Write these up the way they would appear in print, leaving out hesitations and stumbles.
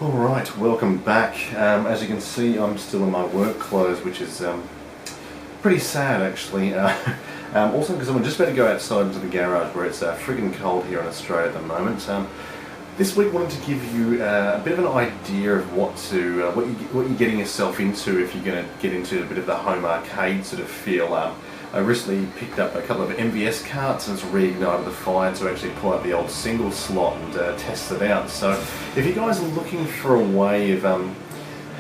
Alright, welcome back. As you can see, I'm still in my work clothes, which is pretty sad actually. Also because I'm just about to go outside into the garage where it's friggin' cold here in Australia at the moment. This week I wanted to give you a bit of an idea of what you're getting yourself into if you're going to get into a bit of the home arcade sort of feel. I recently picked up a couple of MVS carts and it's reignited the fire to actually pull out the old single slot and test it out. So if you guys are looking for a way of,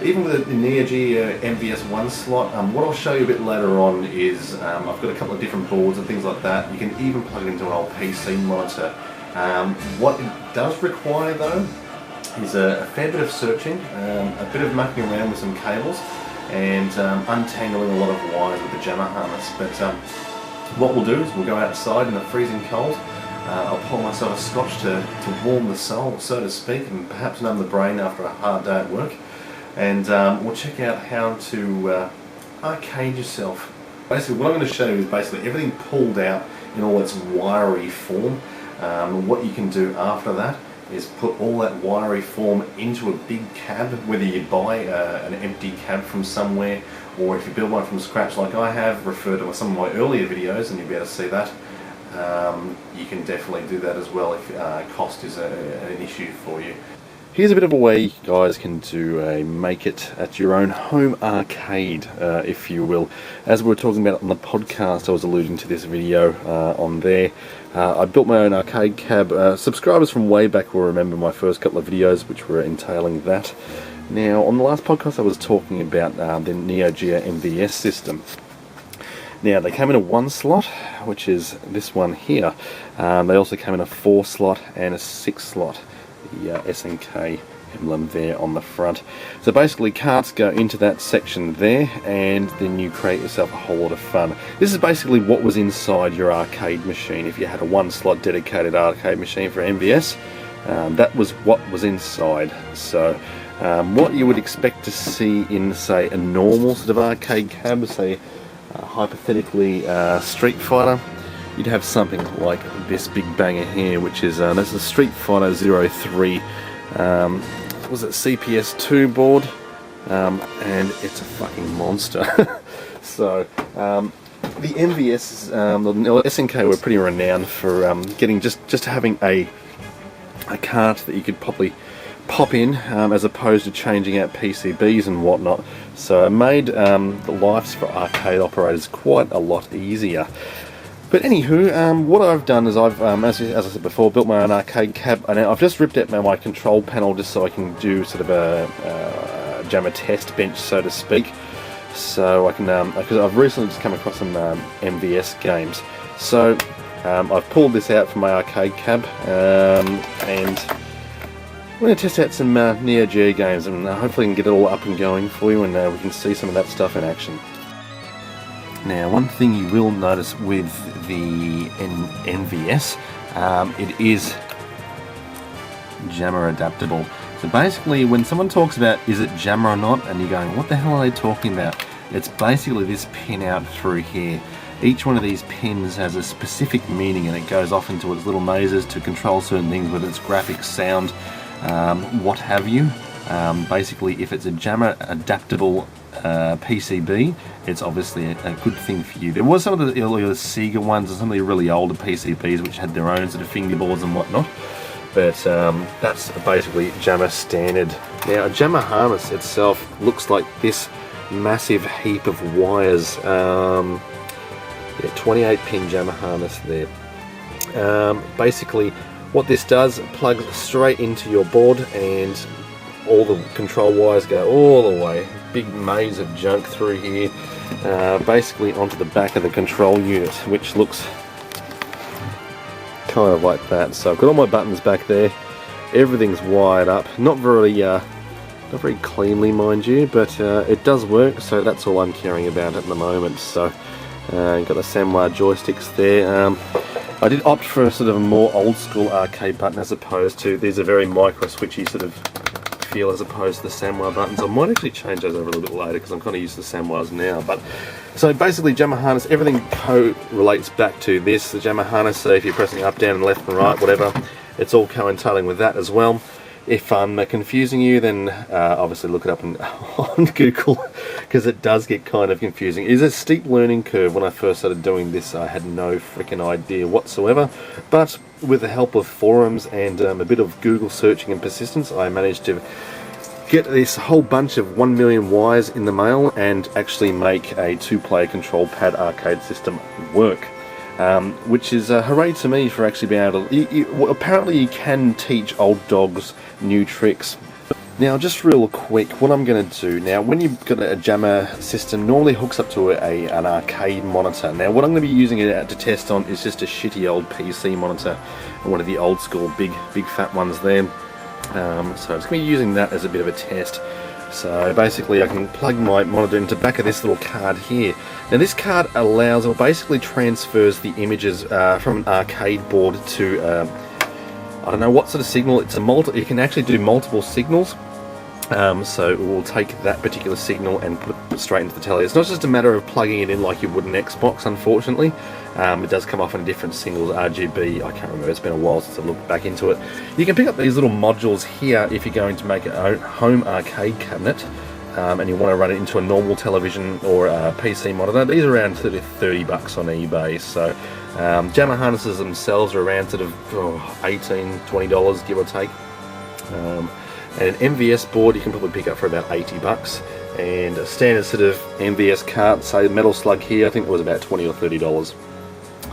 even with the Neo Geo MVS 1 slot, what I'll show you a bit later on is I've got a couple of different boards and things like that. You can even plug it into an old PC monitor. What it does require though is a fair bit of searching, a bit of mucking around with some cables, and untangling a lot of wires with the Jamma Harness. But what we'll do is we'll go outside in the freezing cold. I'll pour myself a scotch to warm the soul, so to speak, and perhaps numb the brain after a hard day at work. And we'll check out how to arcade yourself. Basically what I'm going to show you is basically everything pulled out in all its wiry form. What you can do after that is put all that wiry form into a big cab, whether you buy an empty cab from somewhere or if you build one from scratch like I have, refer to some of my earlier videos and you'll be able to see that. You can definitely do that as well if cost is an issue for you. Here's a bit of a way you guys can do a make it at your own home arcade, if you will. As we were talking about on the podcast, I was alluding to this video on there. I built my own arcade cab. Subscribers from way back will remember my first couple of videos which were entailing that. Now on the last podcast I was talking about the Neo Geo MVS system. Now they came in a 1 slot, which is this one here. They also came in a 4 slot and a 6 slot. The SNK emblem there on the front. So basically carts go into that section there and then you create yourself a whole lot of fun. This is basically what was inside your arcade machine. If you had a 1 slot dedicated arcade machine for MVS, that was what was inside. So what you would expect to see in, say, a normal sort of arcade cab, say hypothetically Street Fighter, you'd have something like this big banger here, which is that's a Street Fighter 03 was it CPS2 board, and it's a fucking monster. So the MVS, the SNK were pretty renowned for getting just having a cart that you could probably pop in, as opposed to changing out PCBs and whatnot. So it made the lives for arcade operators quite a lot easier. But anywho, what I've done is I've, as I said before, built my own arcade cab, and I've just ripped out my control panel just so I can do sort of a Jamma test bench, so to speak. So I can, because I've recently just come across some MVS games. So I've pulled this out from my arcade cab, and I'm going to test out some Neo Geo games, and hopefully I can get it all up and going for you, and we can see some of that stuff in action. Now, one thing you will notice with the MVS, it is Jamma adaptable. So basically, when someone talks about is it Jamma or not, and you're going, what the hell are they talking about? It's basically this pin out through here. Each one of these pins has a specific meaning, and it goes off into its little mazes to control certain things, whether it's graphics, sound, what have you. Basically, if it's a Jamma adaptable PCB, it's obviously a good thing for you. There was some of the earlier Sega ones and some of the really older PCBs which had their own sort of fingerboards and whatnot, but that's basically Jamma standard. Now a Jamma Harness itself looks like this massive heap of wires. 28 pin Jamma Harness there. Basically what this does, plugs straight into your board and all the control wires go all the way, big maze of junk through here, basically onto the back of the control unit, which looks kind of like that. So I've got all my buttons back there, everything's wired up, not very cleanly, mind you, but it does work, so that's all I'm caring about at the moment. So got the Samurai joysticks there. I did opt for a sort of a more old school arcade button as opposed to, these are very micro switchy sort of feel as opposed to the Samurai buttons. I might actually change those over a little bit later because I'm kind of used to the Samurais now. But so basically Jamma Harness, everything co-relates back to this, the Jamma Harness. So if you're pressing up, down, and left and right, whatever, it's all co-entailing with that as well. If I'm confusing you, then obviously look it up on Google, because it does get kind of confusing. It is a steep learning curve. When I first started doing this, I had no freaking idea whatsoever, but with the help of forums and a bit of Google searching and persistence, I managed to get this whole bunch of 1 million wires in the mail and actually make a 2-player control pad arcade system work. Which is hooray to me for actually being able to... apparently you can teach old dogs new tricks. Now, just real quick, what I'm going to do now, when you've got a Jamma system, normally hooks up to an arcade monitor. Now, what I'm going to be using it to test on is just a shitty old PC monitor, one of the old school big fat ones there. So I'm just going to be using that as a bit of a test. So basically I can plug my monitor into the back of this little card here. Now this card allows, or basically transfers the images from an arcade board to, I don't know what sort of signal. It's a you can actually do multiple signals. So we'll take that particular signal and put it straight into the telly. It's not just a matter of plugging it in like you would an Xbox, unfortunately. It does come off in different singles, RGB, I can't remember, it's been a while since I looked back into it. You can pick up these little modules here if you're going to make a home arcade cabinet, and you want to run it into a normal television or a PC monitor. These are around 30 bucks on eBay, so Jamma harnesses themselves are around sort of $18, $20, give or take. And an MVS board you can probably pick up for about 80 bucks. And a standard sort of MVS cart, say Metal Slug here, I think it was about $20 or $30.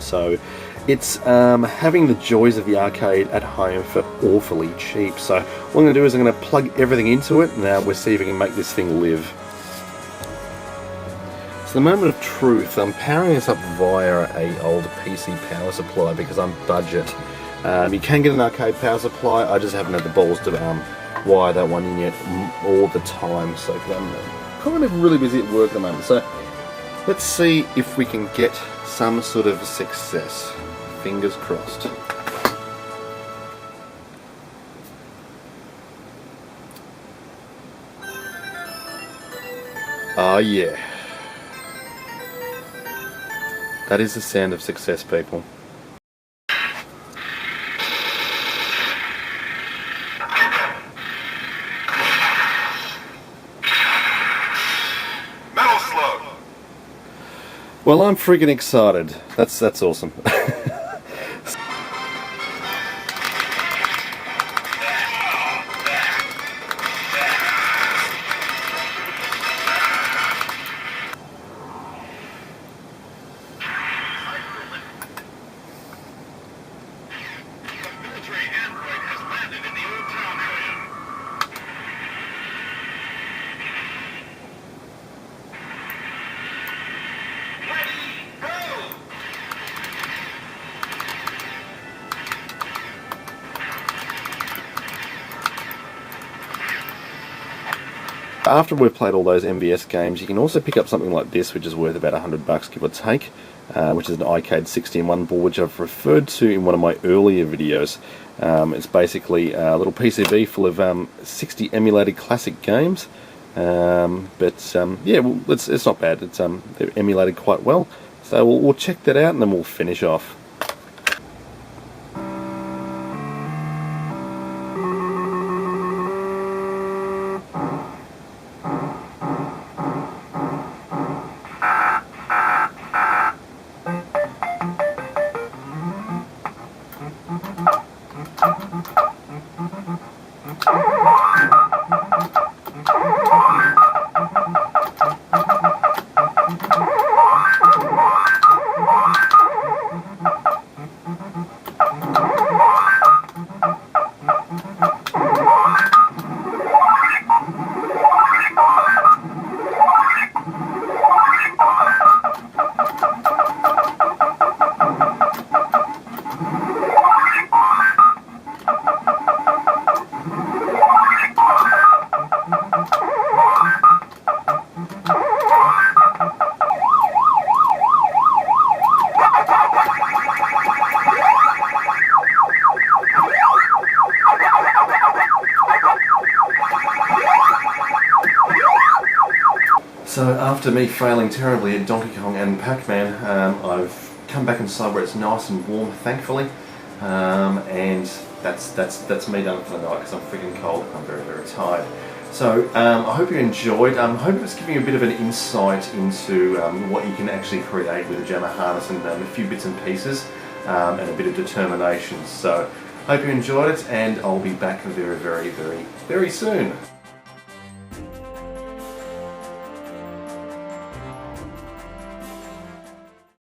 So it's having the joys of the arcade at home for awfully cheap. So what I'm going to do is I'm going to plug everything into it. Now we'll see if we can make this thing live. So the moment of truth, I'm powering this up via a old PC power supply because I'm budget. You can get an arcade power supply, I just haven't had the balls to wire that one in yet all the time. So I'm kind of really busy at work at the moment. So let's see if we can get some sort of success. Fingers crossed. Oh yeah. That is the sound of success, people. Well, I'm freaking excited. That's awesome. After we've played all those MVS games, you can also pick up something like this, which is worth about $100, give or take, which is an iCade 60-in-1 board, which I've referred to in one of my earlier videos. It's basically a little PCB full of 60 emulated classic games, yeah, well, it's not bad. They're emulated quite well, so we'll check that out and then we'll finish off. So after me failing terribly at Donkey Kong and Pac-Man, I've come back inside where it's nice and warm, thankfully. and that's me done for the night because I'm freaking cold and I'm very, very tired. So I hope you enjoyed. I hope it's giving you a bit of an insight into what you can actually create with a Jamma harness and a few bits and pieces and a bit of determination. So hope you enjoyed it, and I'll be back very, very, very, very soon.